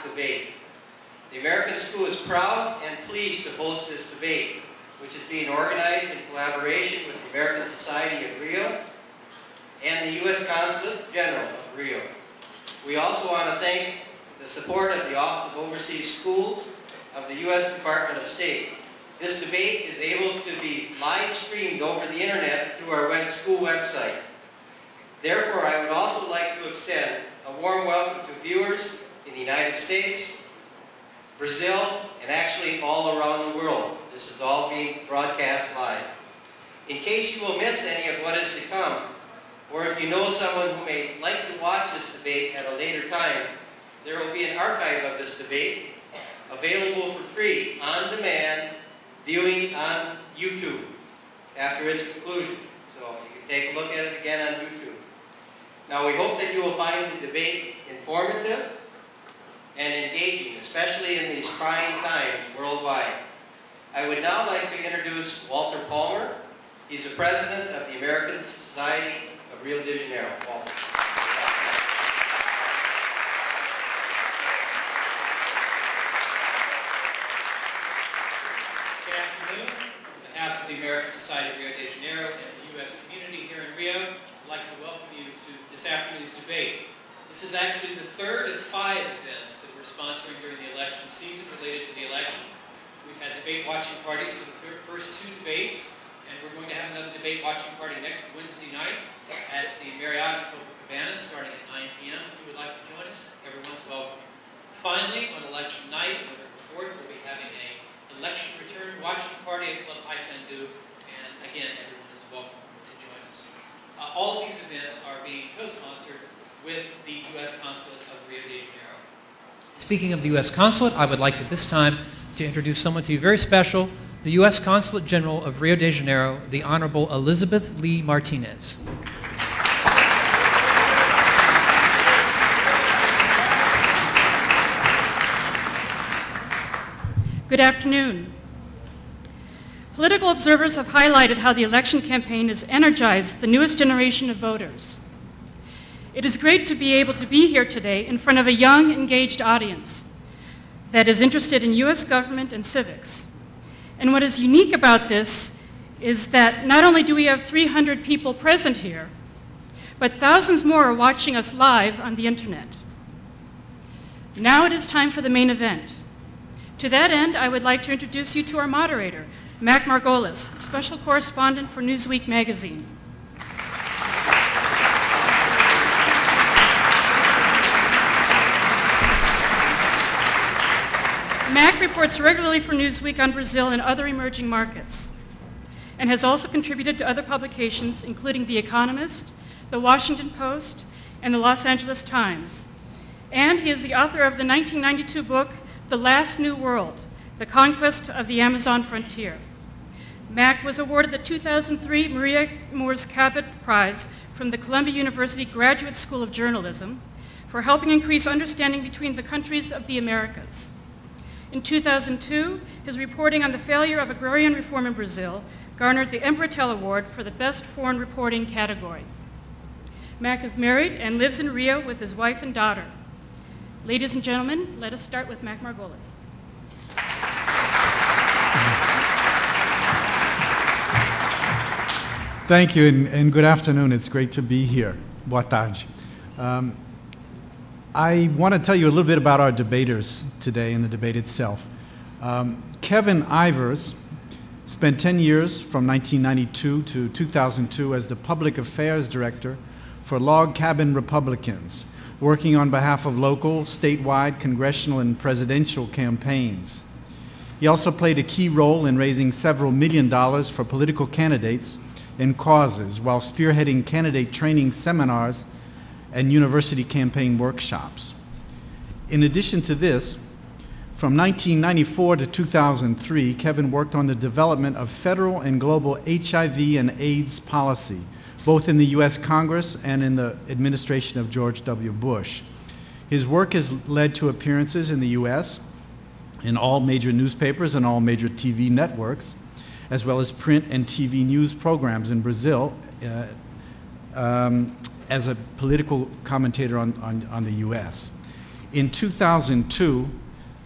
debate. The American School is proud and pleased to host this debate, which is being organized in collaboration with the American Society of Rio and the U.S. Consulate General of Rio. We also want to thank the support of the Office of Overseas Schools of the U.S. Department of State. This debate is able to be live streamed over the internet through our school website. Therefore, I would also like to extend a warm welcome to viewers in the United States, Brazil, and actually all around the world. This is all being broadcast live. In case you will miss any of what is to come, or if you know someone who may like to watch this debate at a later time, there will be an archive of this debate available for free, on demand, viewing on YouTube after its conclusion. So you can take a look at it again on YouTube. Now, we hope that you will find the debate informative and engaging, especially in these trying times worldwide. I would now like to introduce Walter Palmer. He's the president of the American Society of Rio de Janeiro. Walter. Good afternoon. On behalf of the American Society of Rio de Janeiro and the U.S. community here in Rio, I'd like to welcome you to this afternoon's debate. This is actually the third of 5 events that we're sponsoring during the election season related to the election. We've had debate watching parties for the first 2 debates, and we're going to have another debate watching party next Wednesday night at the Marriott in Copacabana starting at 9 p.m. If you would like to join us, everyone's welcome. Finally, on election night, November 4th, we'll be having an election return watching party at Club Paysandu, and again, everyone is welcome to join us. All of these events are being co-sponsored with the U.S. Consulate of Rio de Janeiro. Speaking of the U.S. Consulate, I would like at this time to introduce someone to you very special, the U.S. Consulate General of Rio de Janeiro, the Honorable Elisabeth Lee Martinez. Good afternoon. Political observers have highlighted how the election campaign has energized the newest generation of voters. It is great to be able to be here today in front of a young, engaged audience that is interested in U.S. government and civics. And what is unique about this is that not only do we have 300 people present here, but thousands more are watching us live on the internet. Now it is time for the main event. To that end, I would like to introduce you to our moderator, Margolis, special correspondent for Newsweek magazine. Mac reports regularly for Newsweek on Brazil and other emerging markets, and has also contributed to other publications, including The Economist, The Washington Post, and the Los Angeles Times. And he is the author of the 1992 book, The Last New World, The Conquest of the Amazon Frontier. Mac was awarded the 2003 Maria Moores Cabot Prize from the Columbia University Graduate School of Journalism for helping increase understanding between the countries of the Americas. In 2002, his reporting on the failure of agrarian reform in Brazil garnered the Embratel Award for the Best Foreign Reporting category. Mac is married and lives in Rio with his wife and daughter. Ladies and gentlemen, let us start with Mac Margolis. Thank you, and good afternoon. It's great to be here. Boa tarde. I want to tell you a little bit about our debaters today and the debate itself. Kevin Ivers spent 10 years from 1992 to 2002 as the Public Affairs Director for Log Cabin Republicans, working on behalf of local, statewide, congressional, and presidential campaigns. He also played a key role in raising several $1 million for political candidates and causes while spearheading candidate training seminars and university campaign workshops. In addition to this, from 1994 to 2003, Kevin worked on the development of federal and global HIV and AIDS policy, both in the U.S. Congress and in the administration of George W. Bush. His work has led to appearances in the U.S., in all major newspapers and all major TV networks, as well as print and TV news programs in Brazil as a political commentator on the U.S. In 2002,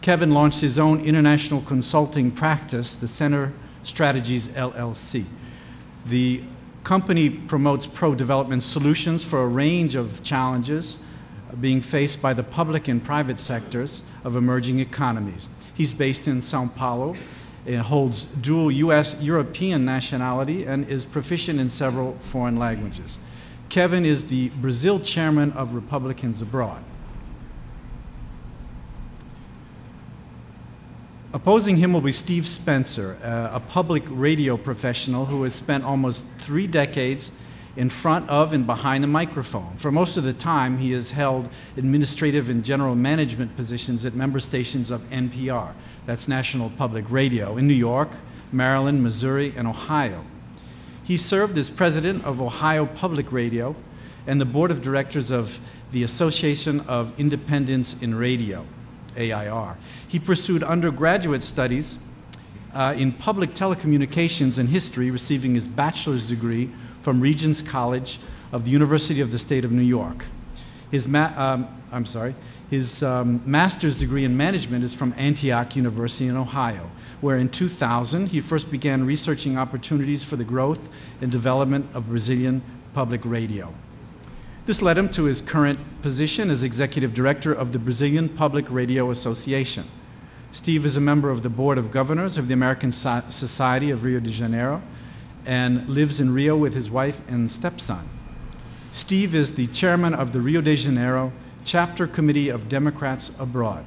Kevin launched his own international consulting practice, the Center Strategies LLC. The company promotes pro-development solutions for a range of challenges being faced by the public and private sectors of emerging economies. He's based in Sao Paulo, holds dual U.S.-European nationality, and is proficient in several foreign languages. Kevin is the Brazil chairman of Republicans Abroad. Opposing him will be Steve Spencer, a public radio professional who has spent almost 3 decades in front of and behind a microphone. For most of the time, he has held administrative and general management positions at member stations of NPR, that's National Public Radio, in New York, Maryland, Missouri, and Ohio. He served as president of Ohio Public Radio and the board of directors of the Association of Independents in Radio, AIR. He pursued undergraduate studies in public telecommunications and history, receiving his bachelor's degree from Regents College of the University of the State of New York. His master's degree in management is from Antioch University in Ohio, where in 2000 he first began researching opportunities for the growth and development of Brazilian public radio. This led him to his current position as executive director of the Brazilian Public Radio Association. Steve is a member of the Board of Governors of the American Society of Rio de Janeiro and lives in Rio with his wife and stepson. Steve is the chairman of the Rio de Janeiro Chapter Committee of Democrats Abroad.